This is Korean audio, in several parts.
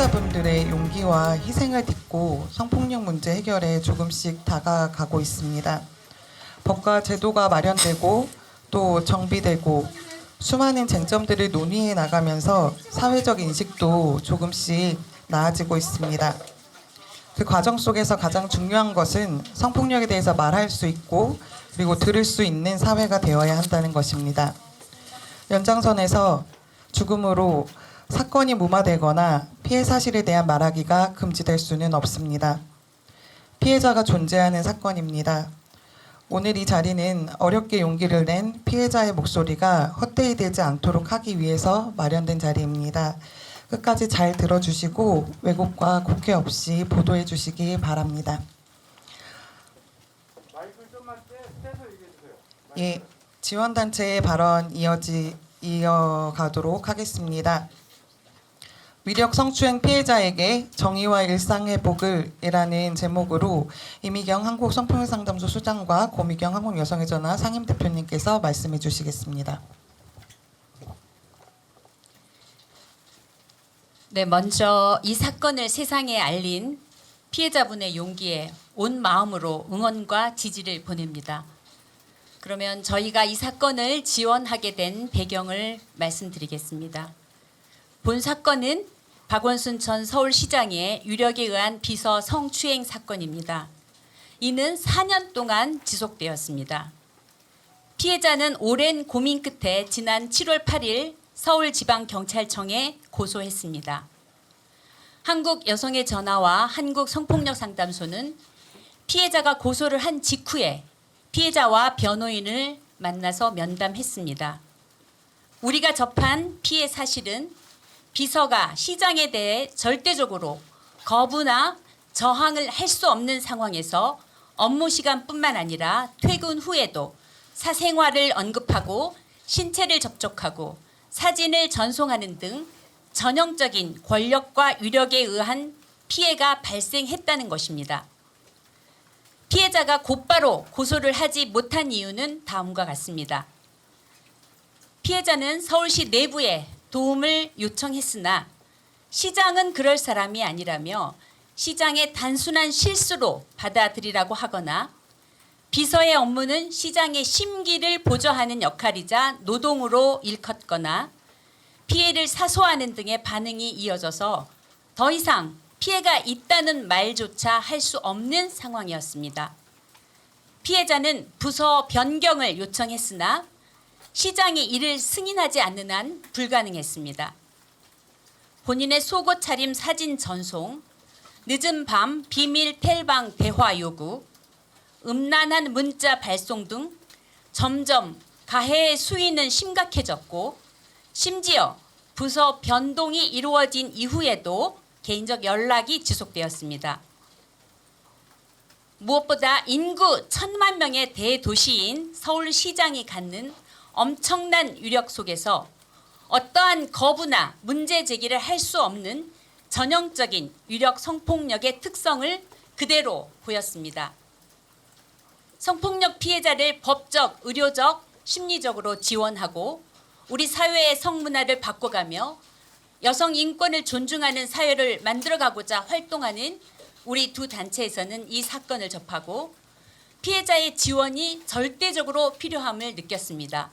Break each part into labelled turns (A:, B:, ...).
A: 피해자분들의 용기와 희생을 딛고 성폭력 문제 해결에 조금씩 다가가고 있습니다. 법과 제도가 마련되고 또 정비되고 수많은 쟁점들을 논의해 나가면서 사회적 인식도 조금씩 나아지고 있습니다. 그 과정 속에서 가장 중요한 것은 성폭력에 대해서 말할 수 있고 그리고 들을 수 있는 사회가 되어야 한다는 것입니다. 연장선에서 죽음으로 사건이 무마되거나 피해 사실에 대한 말하기가 금지될 수는 없습니다. 피해자가 존재하는 사건입니다. 오늘 이 자리는 어렵게 용기를 낸 피해자의 목소리가 헛되이 되지 않도록 하기 위해서 마련된 자리입니다. 끝까지 잘 들어주시고 왜곡과 곡해 없이 보도해 주시기 바랍니다.
B: 마이크를 좀만 떼서 얘기해 주세요.
A: 예, 지원단체의 발언 이어가도록 하겠습니다. 위력 성추행 피해자에게 정의와 일상회복을 이라는 제목으로 이미경 한국성폭력상담소 소장과 고미경 한국여성의전화 상임대표님께서 말씀해 주시겠습니다.
C: 네, 먼저 이 사건을 세상에 알린 피해자분의 용기에 온 마음으로 응원과 지지를 보냅니다. 그러면 저희가 이 사건을 지원하게 된 배경을 말씀드리겠습니다. 본 사건은 박원순 전 서울시장의 유력에 의한 비서 성추행 사건입니다. 이는 4년 동안 지속되었습니다. 피해자는 오랜 고민 끝에 지난 7월 8일 서울지방경찰청에 고소했습니다. 한국여성의전화와 한국성폭력상담소는 피해자가 고소를 한 직후에 피해자와 변호인을 만나서 면담했습니다. 우리가 접한 피해 사실은 비서가 시장에 대해 절대적으로 거부나 저항을 할 수 없는 상황에서 업무 시간뿐만 아니라 퇴근 후에도 사생활을 언급하고 신체를 접촉하고 사진을 전송하는 등 전형적인 권력과 위력에 의한 피해가 발생했다는 것입니다. 피해자가 곧바로 고소를 하지 못한 이유는 다음과 같습니다. 피해자는 서울시 내부에 도움을 요청했으나 시장은 그럴 사람이 아니라며 시장의 단순한 실수로 받아들이라고 하거나 비서의 업무는 시장의 심기를 보좌하는 역할이자 노동으로 일컫거나 피해를 사소하는 등의 반응이 이어져서 더 이상 피해가 있다는 말조차 할 수 없는 상황이었습니다. 피해자는 부서 변경을 요청했으나 시장이 이를 승인하지 않는 한 불가능했습니다. 본인의 속옷 차림 사진 전송, 늦은 밤 비밀 텔방 대화 요구, 음란한 문자 발송 등 점점 가해의 수위는 심각해졌고 심지어 부서 변동이 이루어진 이후에도 개인적 연락이 지속되었습니다. 무엇보다 인구 1,000만 명의 대도시인 서울시장이 갖는 엄청난 위력 속에서 어떠한 거부나 문제 제기를 할 수 없는 전형적인 위력 성폭력의 특성을 그대로 보였습니다. 성폭력 피해자를 법적, 의료적, 심리적으로 지원하고 우리 사회의 성문화를 바꿔가며 여성 인권을 존중하는 사회를 만들어가고자 활동하는 우리 두 단체에서는 이 사건을 접하고 피해자의 지원이 절대적으로 필요함을 느꼈습니다.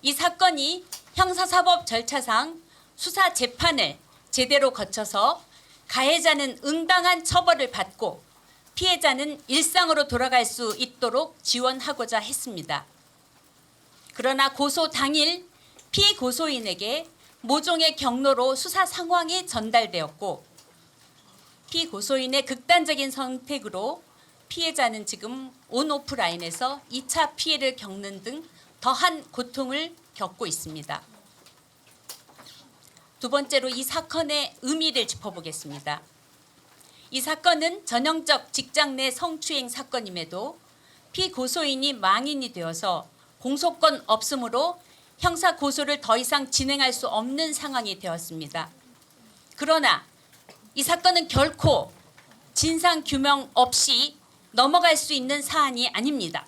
C: 이 사건이 형사사법 절차상 수사 재판을 제대로 거쳐서 가해자는 응당한 처벌을 받고 피해자는 일상으로 돌아갈 수 있도록 지원하고자 했습니다. 그러나 고소 당일 피해 고소인에게 모종의 경로로 수사 상황이 전달되었고 피고소인의 극단적인 선택으로 피해자는 지금 온오프라인에서 2차 피해를 겪는 등 더한 고통을 겪고 있습니다. 두 번째로 이 사건의 의미를 짚어보겠습니다. 이 사건은 전형적 직장 내 성추행 사건임에도 피고소인이 망인이 되어서 공소권 없음으로 형사 고소를 더 이상 진행할 수 없는 상황이 되었습니다. 그러나 이 사건은 결코 진상 규명 없이 넘어갈 수 있는 사안이 아닙니다.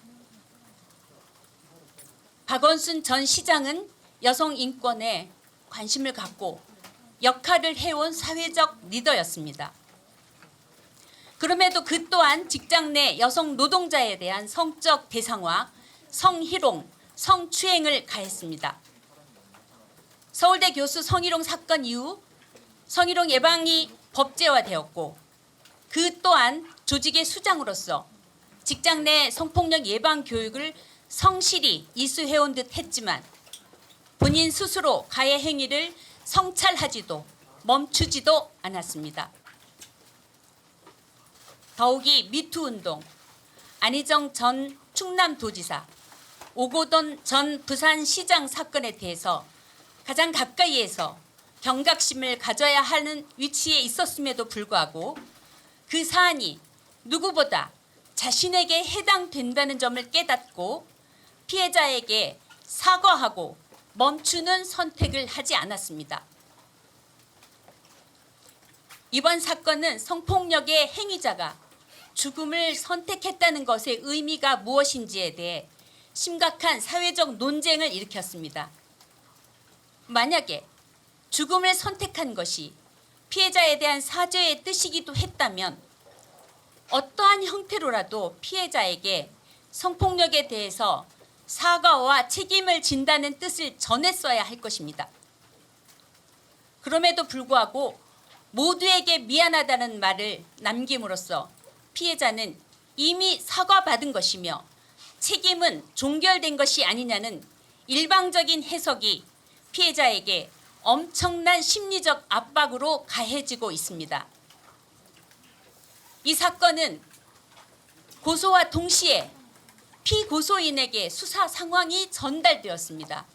C: 박원순 전 시장은 여성 인권에 관심을 갖고 역할을 해온 사회적 리더였습니다. 그럼에도 그 또한 직장 내 여성 노동자에 대한 성적 대상화, 성희롱, 성추행을 가했습니다. 서울대 교수 성희롱 사건 이후 성희롱 예방이 법제화되었고 그 또한 조직의 수장으로서 직장 내 성폭력 예방 교육을 성실히 이수해온 듯 했지만 본인 스스로 가해 행위를 성찰하지도 멈추지도 않았습니다. 더욱이 미투운동, 안희정 전 충남도지사, 오고돈 전 부산시장 사건에 대해서 가장 가까이에서 경각심을 가져야 하는 위치에 있었음에도 불구하고 그 사안이 누구보다 자신에게 해당된다는 점을 깨닫고 피해자에게 사과하고 멈추는 선택을 하지 않았습니다. 이번 사건은 성폭력의 행위자가 죽음을 선택했다는 것의 의미가 무엇인지에 대해 심각한 사회적 논쟁을 일으켰습니다. 만약에 죽음을 선택한 것이 피해자에 대한 사죄의 뜻이기도 했다면 어떠한 형태로라도 피해자에게 성폭력에 대해서 사과와 책임을 진다는 뜻을 전했어야 할 것입니다. 그럼에도 불구하고 모두에게 미안하다는 말을 남김으로써 피해자는 이미 사과받은 것이며 책임은 종결된 것이 아니냐는 일방적인 해석이 피해자에게 엄청난 심리적 압박으로 가해지고 있습니다. 이 사건은 고소와 동시에 피고소인에게 수사 상황이 전달되었습니다.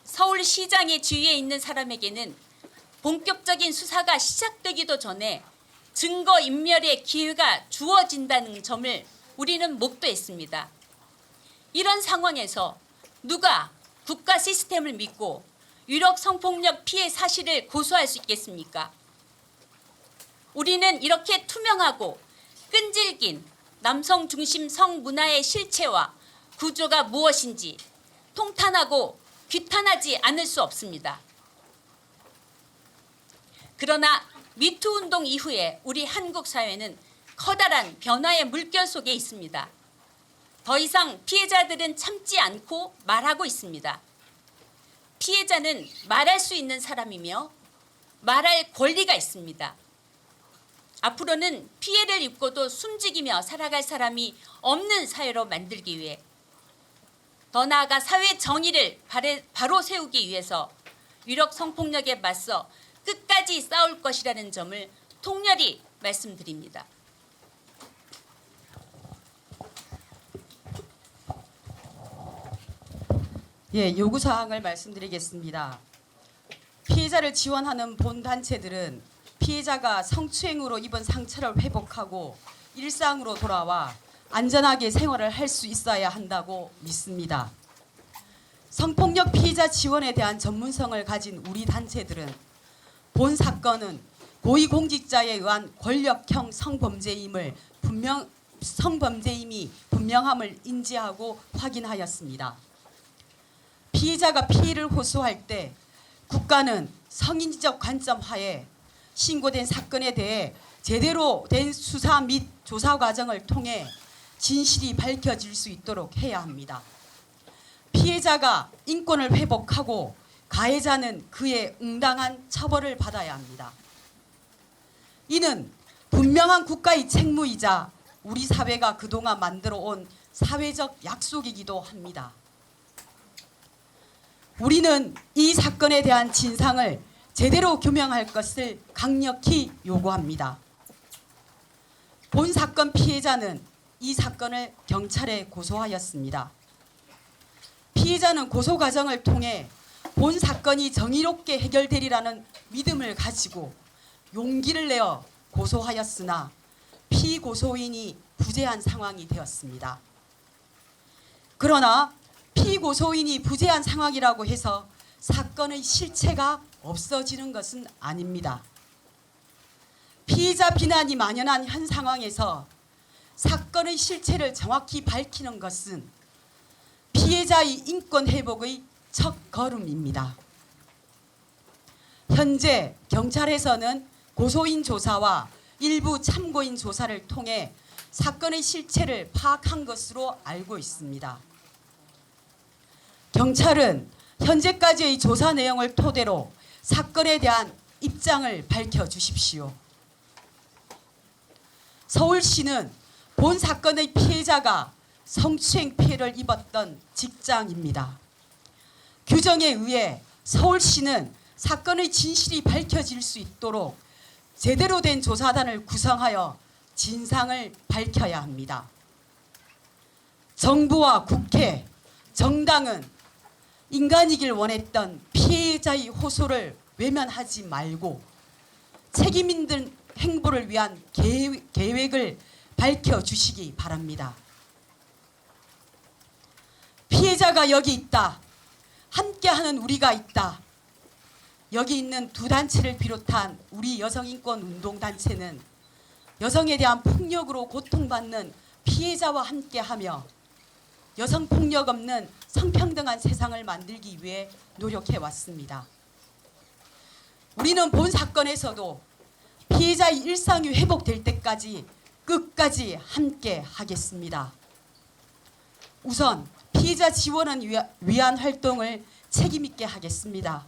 C: 서울시장의 지위에 있는 사람에게는 본격적인 수사가 시작되기도 전에 증거인멸의 기회가 주어진다는 점을 우리는 목도했습니다. 이런 상황에서 누가 국가 시스템을 믿고 유력 성폭력 피해 사실을 고소할 수 있겠습니까? 우리는 이렇게 투명하고 끈질긴 남성 중심 성문화의 실체와 구조가 무엇인지 통탄하고 규탄하지 않을 수 없습니다. 그러나 미투 운동 이후에 우리 한국 사회는 커다란 변화의 물결 속에 있습니다. 더 이상 피해자들은 참지 않고 말하고 있습니다. 피해자는 말할 수 있는 사람이며 말할 권리가 있습니다. 앞으로는 피해를 입고도 숨지기며 살아갈 사람이 없는 사회로 만들기 위해 더 나아가 사회 정의를 바로 세우기 위해서 유력 성폭력에 맞서 끝까지 싸울 것이라는 점을 통렬히 말씀드립니다.
D: 예, 요구사항을 말씀드리겠습니다. 피해자를 지원하는 본단체들은 피해자가 성추행으로 입은 상처를 회복하고 일상으로 돌아와 안전하게 생활을 할 수 있어야 한다고 믿습니다. 성폭력 피해자 지원에 대한 전문성을 가진 우리 단체들은 본 사건은 고위공직자에 의한 권력형 성범죄임이 분명함을 인지하고 확인하였습니다. 피해자가 피해를 호소할 때 국가는 성인지적 관점 하에 신고된 사건에 대해 제대로 된 수사 및 조사 과정을 통해 진실이 밝혀질 수 있도록 해야 합니다. 피해자가 인권을 회복하고 가해자는 그에 응당한 처벌을 받아야 합니다. 이는 분명한 국가의 책무이자 우리 사회가 그동안 만들어 온 사회적 약속이기도 합니다. 우리는 이 사건에 대한 진상을 제대로 규명할 것을 강력히 요구합니다. 본 사건 피해자는 이 사건을 경찰에 고소하였습니다. 피해자는 고소 과정을 통해 본 사건이 정의롭게 해결되리라는 믿음을 가지고 용기를 내어 고소하였으나 피고소인이 부재한 상황이 되었습니다. 그러나 피고소인이 부재한 상황이라고 해서 사건의 실체가 없어지는 것은 아닙니다. 피해자 비난이 만연한 현 상황에서 사건의 실체를 정확히 밝히는 것은 피해자의 인권 회복의 첫 걸음입니다. 현재 경찰에서는 고소인 조사와 일부 참고인 조사를 통해 사건의 실체를 파악한 것으로 알고 있습니다. 경찰은 현재까지의 조사 내용을 토대로 사건에 대한 입장을 밝혀주십시오. 서울시는 본 사건의 피해자가 성추행 피해를 입었던 직장입니다. 규정에 의해 서울시는 사건의 진실이 밝혀질 수 있도록 제대로 된 조사단을 구성하여 진상을 밝혀야 합니다. 정부와 국회, 정당은 인간이길 원했던 피해자의 호소를 외면하지 말고 책임 있는 행보를 위한 계획을 밝혀주시기 바랍니다. 피해자가 여기 있다. 함께하는 우리가 있다. 여기 있는 두 단체를 비롯한 우리 여성인권운동단체는 여성에 대한 폭력으로 고통받는 피해자와 함께하며 여성폭력 없는 성평등한 세상을 만들기 위해 노력해왔습니다. 우리는 본 사건에서도 피해자의 일상이 회복될 때까지 끝까지 함께 하겠습니다. 우선 피해자 지원을 위한 활동을 책임 있게 하겠습니다.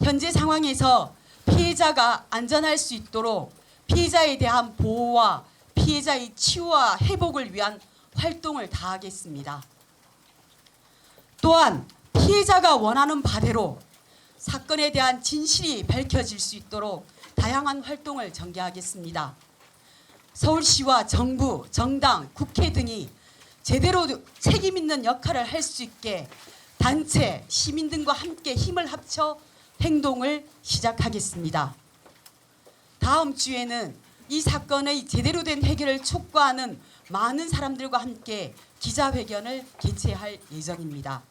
D: 현재 상황에서 피해자가 안전할 수 있도록 피해자에 대한 보호와 피해자의 치유와 회복을 위한 활동을 다하겠습니다. 또한 피해자가 원하는 바대로 사건에 대한 진실이 밝혀질 수 있도록 다양한 활동을 전개하겠습니다. 서울시와 정부, 정당, 국회 등이 제대로 책임 있는 역할을 할 수 있게 단체, 시민 등과 함께 힘을 합쳐 행동을 시작하겠습니다. 다음 주에는 이 사건의 제대로 된 해결을 촉구하는 많은 사람들과 함께 기자회견을 개최할 예정입니다.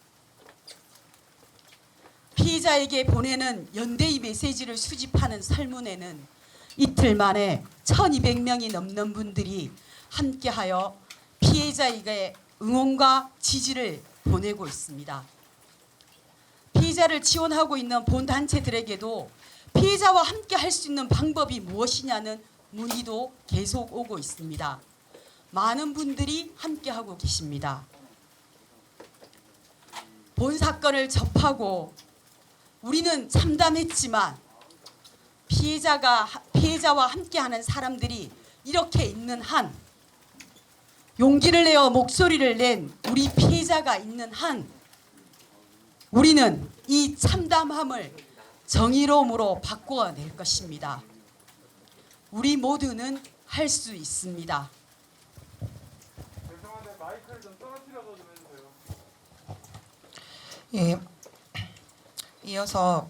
D: 피해자에게 보내는 연대의 메시지를 수집하는 설문에는 이틀 만에 1200명이 넘는 분들이 함께하여 피해자에게 응원과 지지를 보내고 있습니다. 피해자를 지원하고 있는 본 단체들에게도 피해자와 함께 할 수 있는 방법이 무엇이냐는 문의도 계속 오고 있습니다. 많은 분들이 함께하고 계십니다. 본 사건을 접하고 우리는 참담했지만 피해자와 함께하는 사람들이 이렇게 있는 한, 용기를 내어 목소리를 낸 우리 피해자가 있는 한, 우리는 이 참담함을 정의로움으로 바꿔낼 것입니다. 우리 모두는 할 수 있습니다.
B: 죄송한데 마이크를 좀 떨어뜨려서 좀 해주세요.
A: 예. 이어서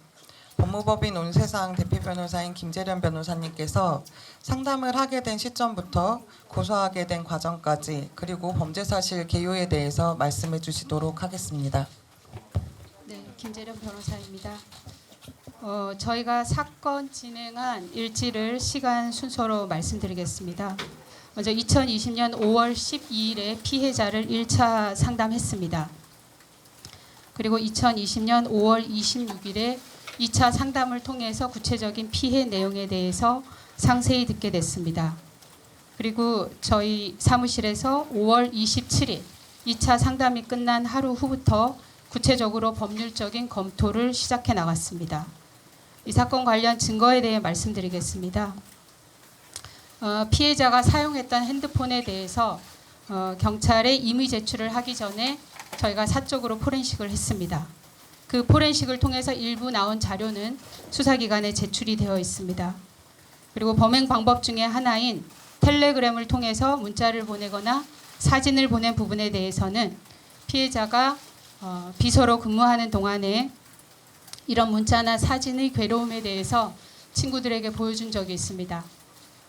A: 법무법인 온세상 대표 변호사인 김재련 변호사님께서 상담을 하게 된 시점부터 고소하게 된 과정까지 그리고 범죄 사실 개요에 대해서 말씀해 주시도록 하겠습니다.
E: 네, 김재련 변호사입니다. 저희가 사건 진행한 일지를 시간 순서로 말씀드리겠습니다. 먼저 2020년 5월 12일에 피해자를 1차 상담했습니다. 그리고 2020년 5월 26일에 2차 상담을 통해서 구체적인 피해 내용에 대해서 상세히 듣게 됐습니다. 그리고 저희 사무실에서 5월 27일 2차 상담이 끝난 하루 후부터 구체적으로 법률적인 검토를 시작해 나갔습니다. 이 사건 관련 증거에 대해 말씀드리겠습니다. 피해자가 사용했던 핸드폰에 대해서 경찰에 임의 제출을 하기 전에 저희가 사적으로 포렌식을 했습니다. 그 포렌식을 통해서 일부 나온 자료는 수사기관에 제출이 되어 있습니다. 그리고 범행 방법 중에 하나인 텔레그램을 통해서 문자를 보내거나 사진을 보낸 부분에 대해서는 피해자가 비서로 근무하는 동안에 이런 문자나 사진의 괴로움에 대해서 친구들에게 보여준 적이 있습니다.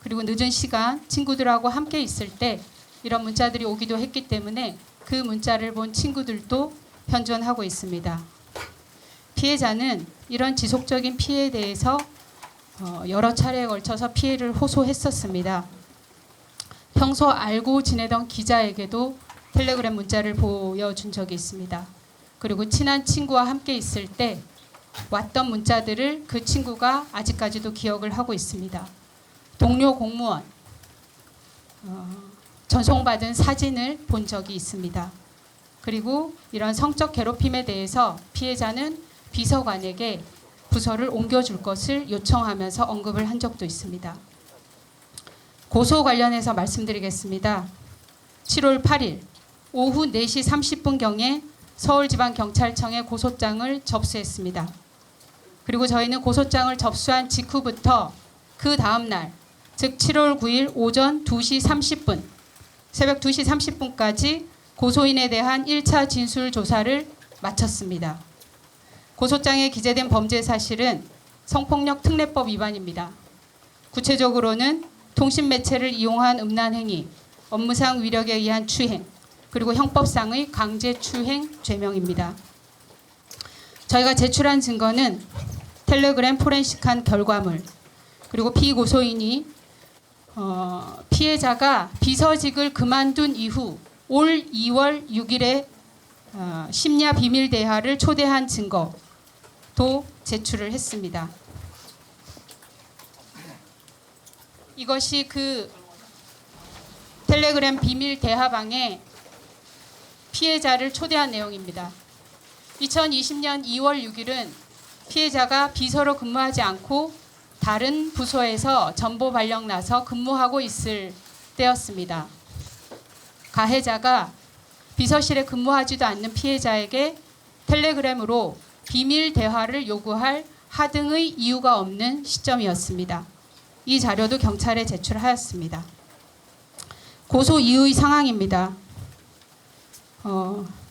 E: 그리고 늦은 시간 친구들하고 함께 있을 때 이런 문자들이 오기도 했기 때문에 그 문자를 본 친구들도 현존하고 있습니다. 피해자는 이런 지속적인 피해에 대해서 여러 차례에 걸쳐서 피해를 호소했었습니다. 평소 알고 지내던 기자에게도 텔레그램 문자를 보여준 적이 있습니다. 그리고 친한 친구와 함께 있을 때 왔던 문자들을 그 친구가 아직까지도 기억을 하고 있습니다. 동료 공무원 전송받은 사진을 본 적이 있습니다. 그리고 이런 성적 괴롭힘에 대해서 피해자는 비서관에게 부서를 옮겨줄 것을 요청하면서 언급을 한 적도 있습니다. 고소 관련해서 말씀드리겠습니다. 7월 8일 오후 4시 30분경에 서울지방경찰청에 고소장을 접수했습니다. 그리고 저희는 고소장을 접수한 직후부터 그 다음 날, 즉 7월 9일 오전 2시 30분, 새벽 2시 30분까지 고소인에 대한 1차 진술 조사를 마쳤습니다. 고소장에 기재된 범죄 사실은 성폭력 특례법 위반입니다. 구체적으로는 통신매체를 이용한 음란 행위, 업무상 위력에 의한 추행, 그리고 형법상의 강제추행 죄명입니다. 저희가 제출한 증거는 텔레그램 포렌식한 결과물, 그리고 피고소인이 피해자가 비서직을 그만둔 이후 올 2월 6일에 심야 비밀 대화를 초대한 증거도 제출을 했습니다. 이것이 그 텔레그램 비밀 대화방에 피해자를 초대한 내용입니다. 2020년 2월 6일은 피해자가 비서로 근무하지 않고 다른 부서에서 전보 발령 나서 근무하고 있을 때였습니다. 가해자가 비서실에 근무하지도 않는 피해자에게 텔레그램으로 비밀 대화를 요구할 하등의 이유가 없는 시점이었습니다. 이 자료도 경찰에 제출하였습니다. 고소 이후의 상황입니다.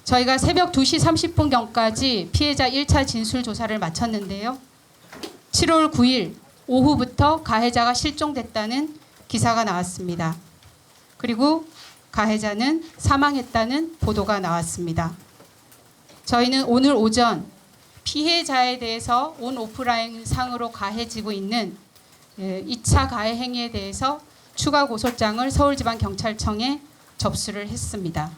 E: 저희가 새벽 2시 30분경까지 피해자 1차 진술 조사를 마쳤는데요. 7월 9일 오후부터 가해자가 실종됐다는 기사가 나왔습니다. 그리고 가해자는 사망했다는 보도가 나왔습니다. 저희는 오늘 오전 피해자에 대해서 온 오프라인 상으로 가해지고 있는 2차 가해 행위에 대해서 추가 고소장을 서울지방경찰청에 접수를 했습니다.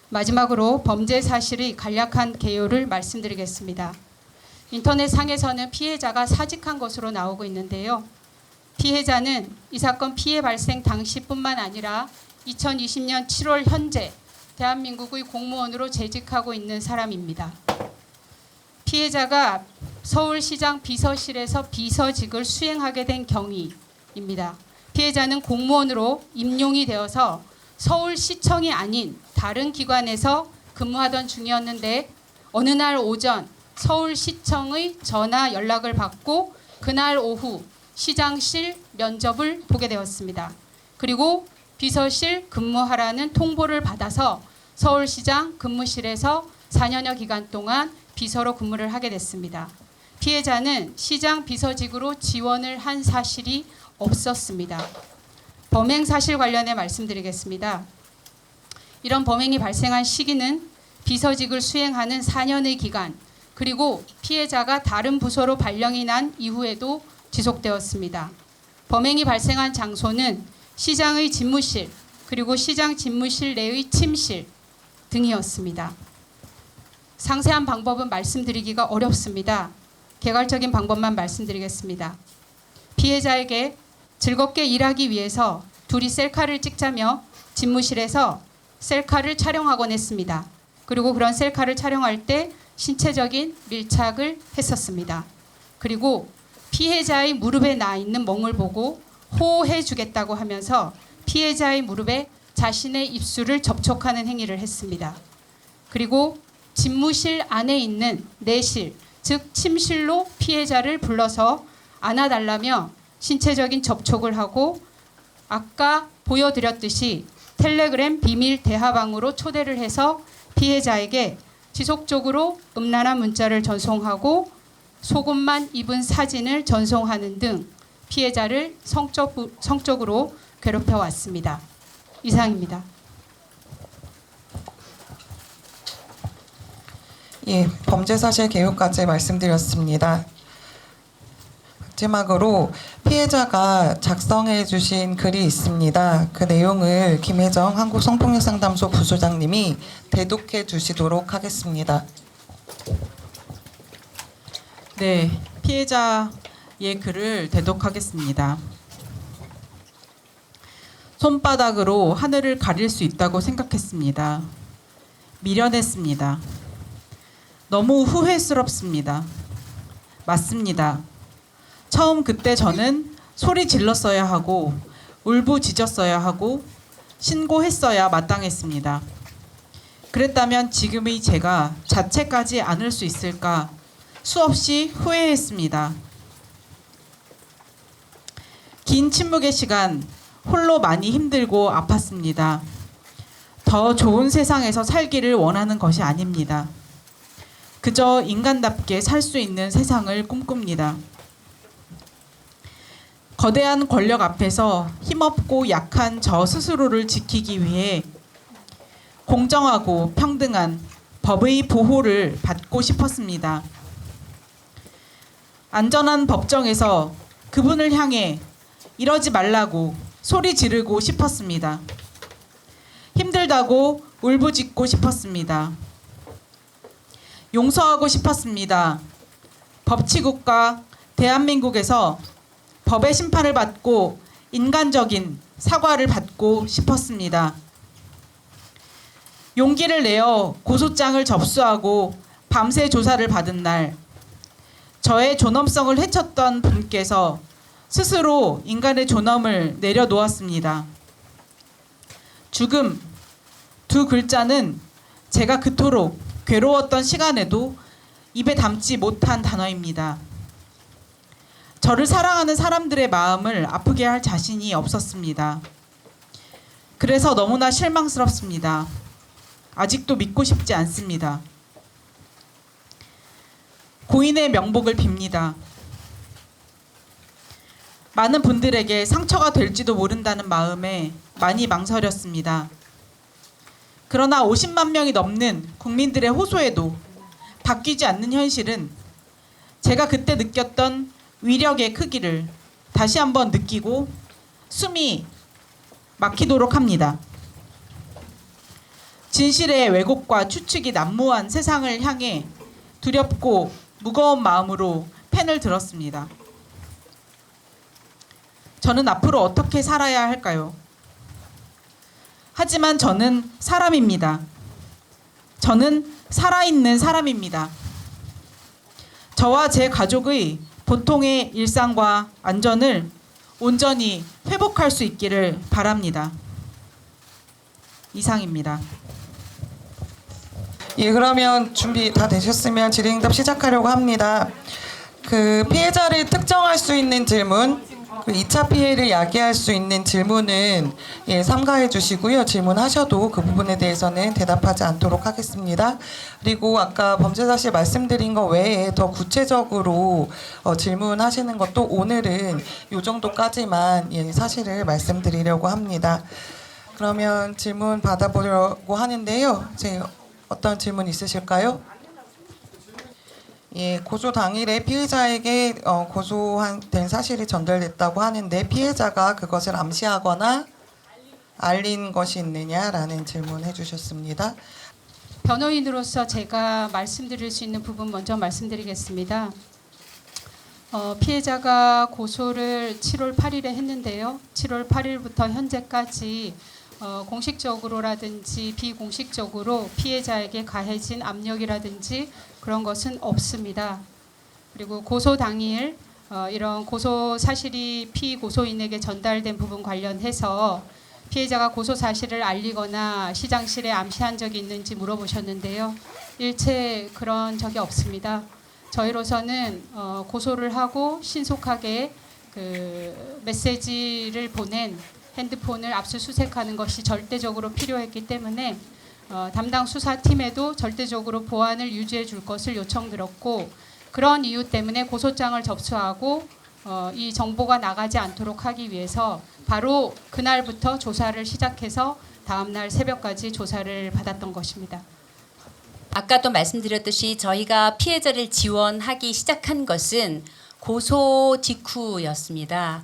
E: 마지막으로 범죄 사실의 간략한 개요를 말씀드리겠습니다. 인터넷 상에서는 피해자가 사직한 것으로 나오고 있는데요. 피해자는 이 사건 피해 발생 당시뿐만 아니라 2020년 7월 현재 대한민국의 공무원으로 재직하고 있는 사람입니다. 피해자가 서울시장 비서실에서 비서직을 수행하게 된 경위입니다. 피해자는 공무원으로 임용이 되어서 서울시청이 아닌 다른 기관에서 근무하던 중이었는데 어느 날 오전 서울시청의 전화 연락을 받고 그날 오후 시장실 면접을 보게 되었습니다. 그리고 비서실 근무하라는 통보를 받아서 서울시장 근무실에서 4년여 기간 동안 비서로 근무를 하게 됐습니다. 피해자는 시장 비서직으로 지원을 한 사실이 없었습니다. 범행 사실 관련해 말씀드리겠습니다. 이런 범행이 발생한 시기는 비서직을 수행하는 4년의 기간, 그리고 피해자가 다른 부서로 발령이 난 이후에도 지속되었습니다. 범행이 발생한 장소는 시장의 집무실, 그리고 시장 집무실 내의 침실 등이었습니다. 상세한 방법은 말씀드리기가 어렵습니다. 개괄적인 방법만 말씀드리겠습니다. 피해자에게 즐겁게 일하기 위해서 둘이 셀카를 찍자며 집무실에서 셀카를 촬영하곤 했습니다. 그리고 그런 셀카를 촬영할 때 신체적인 밀착을 했었습니다. 그리고 피해자의 무릎에 나 있는 멍을 보고 호호해 주겠다고 하면서 피해자의 무릎에 자신의 입술을 접촉하는 행위를 했습니다. 그리고 집무실 안에 있는 내실, 즉 침실로 피해자를 불러서 안아달라며 신체적인 접촉을 하고 아까 보여드렸듯이 텔레그램 비밀 대화방으로 초대를 해서 피해자에게 지속적으로 음란한 문자를 전송하고 속옷만 입은 사진을 전송하는 등 피해자를 성적으로 괴롭혀 왔습니다. 이상입니다.
A: 예, 범죄 사실 개요까지 말씀드렸습니다. 마지막으로 피해자가 작성해 주신 글이 있습니다. 그 내용을 김혜정 한국성폭력상담소 부소장님이 대독해 주시도록 하겠습니다.
F: 네, 피해자의 글을 대독하겠습니다. 손바닥으로 하늘을 가릴 수 있다고 생각했습니다. 미련했습니다. 너무 후회스럽습니다. 맞습니다. 처음 그때 저는 소리 질렀어야 하고 울부짖었어야 하고 신고했어야 마땅했습니다. 그랬다면 지금의 제가 자책하지 않을 수 있을까 수없이 후회했습니다. 긴 침묵의 시간 홀로 많이 힘들고 아팠습니다. 더 좋은 세상에서 살기를 원하는 것이 아닙니다. 그저 인간답게 살 수 있는 세상을 꿈꿉니다. 거대한 권력 앞에서 힘없고 약한 저 스스로를 지키기 위해 공정하고 평등한 법의 보호를 받고 싶었습니다. 안전한 법정에서 그분을 향해 이러지 말라고 소리 지르고 싶었습니다. 힘들다고 울부짖고 싶었습니다. 용서하고 싶었습니다. 법치국가 대한민국에서 법의 심판을 받고 인간적인 사과를 받고 싶었습니다. 용기를 내어 고소장을 접수하고 밤새 조사를 받은 날, 저의 존엄성을 해쳤던 분께서 스스로 인간의 존엄을 내려놓았습니다. 죽음, 두 글자는 제가 그토록 괴로웠던 시간에도 입에 담지 못한 단어입니다. 저를 사랑하는 사람들의 마음을 아프게 할 자신이 없었습니다. 그래서 너무나 실망스럽습니다. 아직도 믿고 싶지 않습니다. 고인의 명복을 빕니다. 많은 분들에게 상처가 될지도 모른다는 마음에 많이 망설였습니다. 그러나 50만 명이 넘는 국민들의 호소에도 바뀌지 않는 현실은 제가 그때 느꼈던 위력의 크기를 다시 한번 느끼고 숨이 막히도록 합니다. 진실의 왜곡과 추측이 난무한 세상을 향해 두렵고 무거운 마음으로 펜을 들었습니다. 저는 앞으로 어떻게 살아야 할까요? 하지만 저는 사람입니다. 저는 살아있는 사람입니다. 저와 제 가족의 보통의 일상과 안전을 온전히 회복할 수 있기를 바랍니다. 이상입니다.
A: 예, 그러면 준비 다 되셨으면 질의응답 시작하려고 합니다. 그 피해자를 특정할 수 있는 질문, 그 2차 피해를 야기할 수 있는 질문은 예, 삼가해 주시고요. 질문하셔도 그 부분에 대해서는 대답하지 않도록 하겠습니다. 그리고 아까 범죄 사실 말씀드린 거 외에 더 구체적으로 질문하시는 것도 오늘은 이 정도까지만 예, 사실을 말씀드리려고 합니다. 그러면 질문 받아보려고 하는데요. 어떤 질문 있으실까요? 예, 고소 당일에 피의자에게 고소된 사실이 전달됐다고 하는데 피해자가 그것을 암시하거나 알린 것이 있느냐라는 질문 해주셨습니다.
E: 변호인으로서 제가 말씀드릴 수 있는 부분 먼저 말씀드리겠습니다. 피해자가 고소를 7월 8일에 했는데요. 7월 8일부터 현재까지 공식적으로라든지 비공식적으로 피해자에게 가해진 압력이라든지 그런 것은 없습니다. 그리고 고소 당일 이런 고소 사실이 피고소인에게 전달된 부분 관련해서 피해자가 고소 사실을 알리거나 시장실에 암시한 적이 있는지 물어보셨는데요. 일체 그런 적이 없습니다. 저희로서는 고소를 하고 신속하게 그 메시지를 보낸 핸드폰을 압수수색하는 것이 절대적으로 필요했기 때문에 담당 수사팀에도 절대적으로 보안을 유지해 줄 것을 요청드렸고 그런 이유 때문에 고소장을 접수하고 이 정보가 나가지 않도록 하기 위해서 바로 그날부터 조사를 시작해서 다음날 새벽까지 조사를 받았던 것입니다.
C: 아까도 말씀드렸듯이 저희가 피해자를 지원하기 시작한 것은 고소 직후였습니다.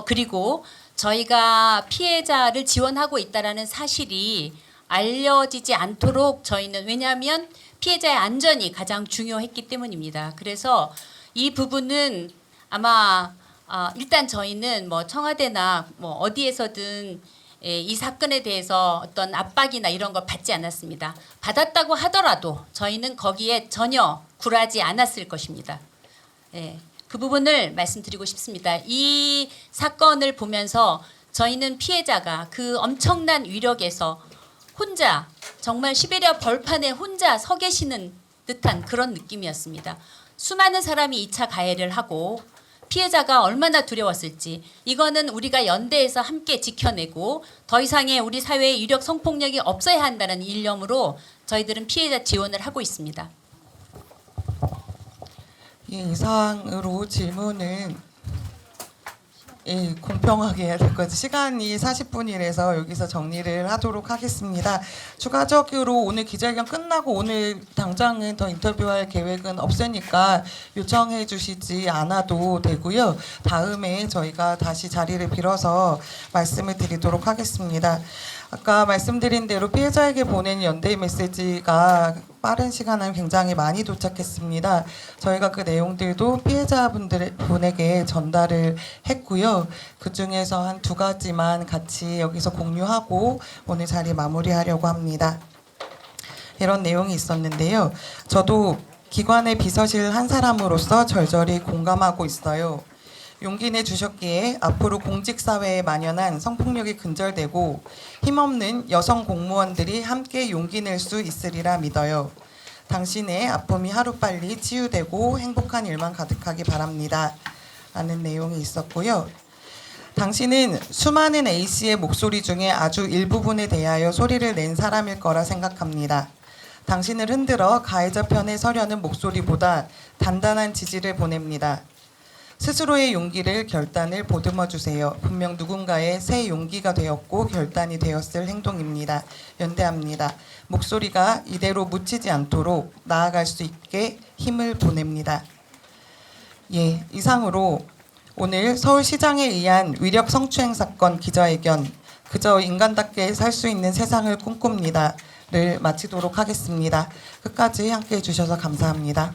C: 그리고 저희가 피해자를 지원하고 있다라는 사실이 알려지지 않도록 저희는 왜냐하면 피해자의 안전이 가장 중요했기 때문입니다. 그래서 이 부분은 아마 일단 저희는 뭐 청와대나 뭐 어디에서든 이 사건에 대해서 어떤 압박이나 이런 거 받지 않았습니다. 받았다고 하더라도 저희는 거기에 전혀 굴하지 않았을 것입니다. 예, 그 부분을 말씀드리고 싶습니다. 이 사건을 보면서 저희는 피해자가 그 엄청난 위력에서 혼자 정말 시베리아 벌판에 혼자 서 계시는 듯한 그런 느낌이었습니다. 수많은 사람이 2차 가해를 하고 피해자가 얼마나 두려웠을지 이거는 우리가 연대해서 함께 지켜내고 더 이상의 우리 사회의 유력 성폭력이 없어야 한다는 일념으로 저희들은 피해자 지원을 하고 있습니다.
A: 예, 이상으로 질문은 공평하게 해야 될 것 같아요. 시간이 40분이라서 여기서 정리를 하도록 하겠습니다. 추가적으로 오늘 기자회견 끝나고 오늘 당장은 더 인터뷰할 계획은 없으니까 요청해 주시지 않아도 되고요. 다음에 저희가 다시 자리를 빌어서 말씀을 드리도록 하겠습니다. 아까 말씀드린 대로 피해자에게 보낸 연대의 메시지가 빠른 시간 안에 굉장히 많이 도착했습니다. 저희가 그 내용들도 피해자분에게 전달을 했고요. 그 중에서 한 2가지만 같이 여기서 공유하고 오늘 자리 마무리하려고 합니다. 이런 내용이 있었는데요. 저도 기관의 비서실 한 사람으로서 절절히 공감하고 있어요. 용기 내주셨기에 앞으로 공직사회에 만연한 성폭력이 근절되고 힘없는 여성 공무원들이 함께 용기 낼 수 있으리라 믿어요. 당신의 아픔이 하루빨리 치유되고 행복한 일만 가득하기 바랍니다. 라는 내용이 있었고요. 당신은 수많은 A씨의 목소리 중에 아주 일부분에 대하여 소리를 낸 사람일 거라 생각합니다. 당신을 흔들어 가해자 편에 서려는 목소리보다 단단한 지지를 보냅니다. 스스로의 용기를 결단을 보듬어 주세요. 분명 누군가의 새 용기가 되었고 결단이 되었을 행동입니다. 연대합니다. 목소리가 이대로 묻히지 않도록 나아갈 수 있게 힘을 보냅니다. 예, 이상으로 오늘 서울시장에 의한 위력 성추행 사건 기자회견 그저 인간답게 살 수 있는 세상을 꿈꿉니다를 마치도록 하겠습니다. 끝까지 함께해 주셔서 감사합니다.